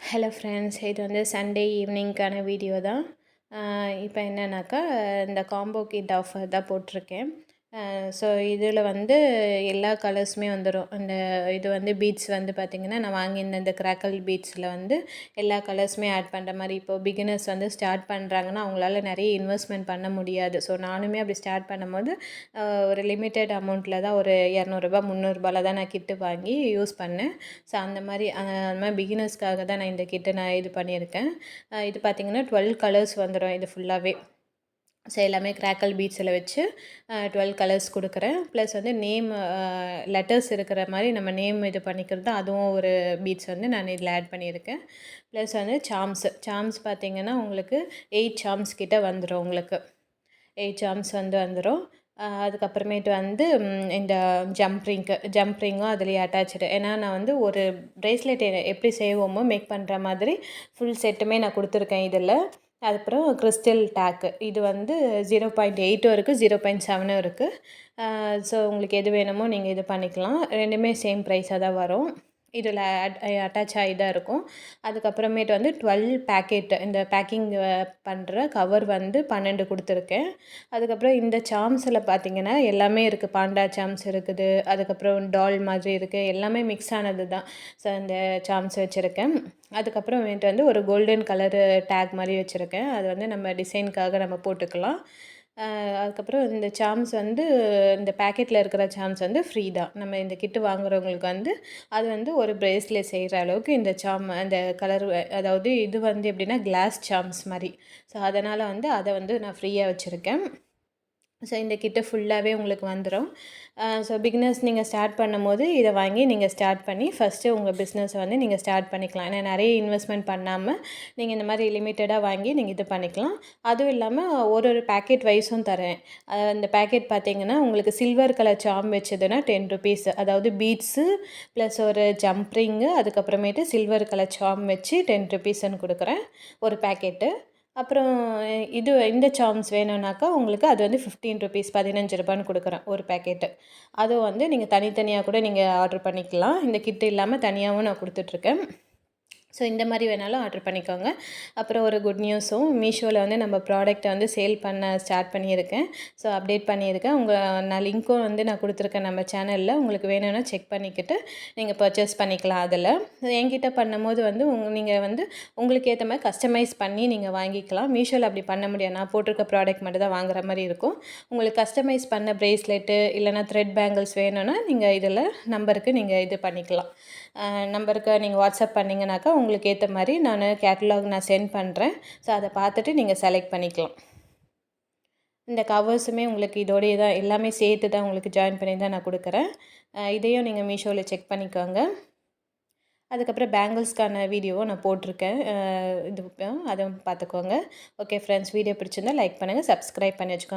Hello friends, இது வந்து Sunday ஈவினிங்க்கான video தான். இப்போ என்னன்னாக்கா, இந்த காம்போ கிட் ஆஃபர் தான் போட்டிருக்கேன். ஸோ இதில் வந்து எல்லா கலர்ஸுமே வந்துடும். இந்த இது வந்து பீட்ஸ் வந்து பார்த்திங்கன்னா, நான் வாங்கியிருந்த இந்த கிராக்கல் பீட்ஸில் வந்து எல்லா கலர்ஸுமே ஆட் பண்ணுற மாதிரி. இப்போது பிகினர்ஸ் வந்து ஸ்டார்ட் பண்ணுறாங்கன்னா அவங்களால நிறைய இன்வெஸ்ட்மெண்ட் பண்ண முடியாது. ஸோ நானுமே அப்படி ஸ்டார்ட் பண்ணும்போது ஒரு லிமிட்டட் அமௌண்ட்டில் தான், ஒரு இரநூறுபா முந்நூறுபால தான் நான் கிட்டு வாங்கி யூஸ் பண்ணேன். ஸோ அந்த மாதிரி பிகினர்ஸ்க்காக தான் நான் இந்த கிட்டை நான் இது பண்ணியிருக்கேன். இது பார்த்திங்கன்னா 12 கலர்ஸ் வந்துடும் இது ஃபுல்லாகவே. ஸோ எல்லாமே கிராக்கல் பீட்ஸில் வச்சு 12 கலர்ஸ் கொடுக்குறேன். ப்ளஸ் வந்து நேம் லெட்டர்ஸ் இருக்கிற மாதிரி நம்ம நேம் இது பண்ணிக்கிறது, அதுவும் ஒரு பீட்ஸ் வந்து நான் இதில் ஆட் பண்ணியிருக்கேன். ப்ளஸ் வந்து சாம்ஸ் பார்த்திங்கன்னா உங்களுக்கு 8 சாம்ஸ் கிட்ட வந்துடும். உங்களுக்கு 8 சாம்ஸ் வந்துடும். அதுக்கப்புறமேட்டு வந்து இந்த ஜம்ப்ரிங்கும் அதுலேயே அட்டாச்சு. ஏன்னா நான் வந்து ஒரு ப்ரேஸ்லெட் எப்படி செய்வோமோ மேக் பண்ணுற மாதிரி ஃபுல் செட்டுமே நான் கொடுத்துருக்கேன் இதில். அதுக்கப்புறம் கிறிஸ்டல் டேக்கு இது வந்து 0.8 இருக்குது, 0.7 இருக்குது. ஸோ உங்களுக்கு எது வேணுமோ நீங்கள் இது பண்ணிக்கலாம். ரெண்டுமே சேம் ப்ரைஸாக தான் வரும். இதில் அட்டாச் ஆகி தான் இருக்கும். அதுக்கப்புறமேட்டு வந்து 12 பேக்கெட்டு இந்த பேக்கிங் பண்ணுற கவர் வந்து 12 கொடுத்துருக்கேன். அதுக்கப்புறம் இந்த சாம்ஸில் பார்த்திங்கன்னா எல்லாமே இருக்குது. பாண்டா சாம்ஸ் இருக்குது, அதுக்கப்புறம் டால் மாதிரி இருக்குது, எல்லாமே மிக்ஸ் ஆனது தான். ஸோ இந்த சாம்ஸ் வச்சுருக்கேன். அதுக்கப்புறமேட்டு வந்து ஒரு கோல்டன் கலரு டேக் மாதிரி வச்சுருக்கேன். அது வந்து நம்ம டிசைனுக்காக நம்ம போட்டுக்கலாம். அதுக்கப்புறம் இந்த சாம்ஸ் வந்து இந்த பேக்கெட்டில் இருக்கிற சாம்ஸ் வந்து ஃப்ரீ தான். நம்ம இந்த கிட்டு வாங்குறவங்களுக்கு வந்து அது வந்து ஒரு ப்ரேஸ்லெட் செய்கிற அளவுக்கு இந்த அந்த கலர், அதாவது இது வந்து எப்படின்னா கிளாஸ் சாம்ஸ் மாதிரி. ஸோ அதனால் வந்து அதை வந்து நான் ஃப்ரீயாக வச்சுருக்கேன். ஸோ இந்த கிட்டு ஃபுல்லாகவே உங்களுக்கு வந்துடும். ஸோ பிகினர்ஸ் நீங்கள் ஸ்டார்ட் பண்ணும்போது இதை வாங்கி நீங்கள் ஸ்டார்ட் பண்ணி ஃபஸ்ட்டு உங்கள் பிஸ்னஸை வந்து நீங்கள் ஸ்டார்ட் பண்ணிக்கலாம். ஏன்னா நிறைய இன்வெஸ்ட்மெண்ட் பண்ணாமல் நீங்கள் இந்த மாதிரி லிமிட்டடாக வாங்கி நீங்கள் இது பண்ணிக்கலாம். அதுவும் இல்லாமல் ஒரு பேக்கெட் வைஸும் தரேன். அந்த பேக்கெட் பார்த்திங்கன்னா உங்களுக்கு சில்வர் கலர் சாம் வச்சதுன்னா 10 ருபீஸ். அதாவது பீட்ஸு ப்ளஸ் ஒரு ஜம்ப்ரிங்கு, அதுக்கப்புறமேட்டு சில்வர் கலர் சாம் வச்சு 10 ருபீஸ்ன்னு கொடுக்குறேன் ஒரு பேக்கெட்டு. அப்புறம் இந்த சாம்ஸ் வேணும்னாக்கா உங்களுக்கு அது வந்து 15 ருபீஸ், 15 ரூபான்னு கொடுக்குறேன் ஒரு பேக்கெட்டு. அதுவும் வந்து நீங்கள் தனித்தனியாக கூட நீங்கள் ஆர்டர் பண்ணிக்கலாம். இந்த கிட்டு இல்லாமல் தனியாகவும் நான் கொடுத்துட்ருக்கேன். ஸோ இந்த மாதிரி வேணாலும் ஆர்டர் பண்ணிக்கோங்க. அப்புறம் ஒரு குட் நியூஸும், மீஷோவில் வந்து நம்ம ப்ராடக்ட்டை வந்து சேல் பண்ண ஸ்டார்ட் பண்ணியிருக்கேன். ஸோ அப்டேட் பண்ணியிருக்கேன். நான் லிங்க்கும் வந்து நான் கொடுத்துருக்கேன் நம்ம சேனலில். உங்களுக்கு வேணும்னா செக் பண்ணிக்கிட்டு நீங்கள் பர்ச்சேஸ் பண்ணிக்கலாம். அதில் என்கிட்ட பண்ணும்போது வந்து நீங்கள் வந்து உங்களுக்கு ஏற்ற மாதிரி கஸ்டமைஸ் பண்ணி நீங்கள் வாங்கிக்கலாம். மீஷோவில் அப்படி பண்ண முடியாது. நான் போட்டிருக்க ப்ராடக்ட் மட்டும் தான் வாங்குற மாதிரி இருக்கும். உங்களுக்கு கஸ்டமைஸ் பண்ண ப்ரேஸ்லெட்டு இல்லைனா த்ரெட் பேங்கிள்ஸ் வேணும்னா நீங்கள் இதில் நம்பருக்கு நீங்கள் இது பண்ணிக்கலாம். நம்பருக்கு நீங்கள் வாட்ஸ்அப் பண்ணிங்கனாக்கா உங்களுக்கு ஏற்ற மாதிரி நான் கேட்டலாக் நான் சென்ட் பண்ணுறேன். ஸோ அதை பார்த்துட்டு நீங்கள் செலக்ட் பண்ணிக்கலாம். இந்த கவர்ஸுமே உங்களுக்கு இதோடையே தான் எல்லாமே சேர்த்து தான் உங்களுக்கு ஜாயின் பண்ணி தான் நான் கொடுக்குறேன். இதையும் நீங்கள் மீஷோவில் செக் பண்ணிக்கோங்க. அதுக்கப்புறம் பேங்கிள்ஸ்க்கான வீடியோவும் நான் போட்டிருக்கேன். அதுவும் பார்த்துக்கோங்க. ஓகே ஃப்ரெண்ட்ஸ், வீடியோ பிடிச்சிருந்தால் லைக் பண்ணுங்கள், சப்ஸ்கிரைப் பண்ணி வச்சுக்கோங்க.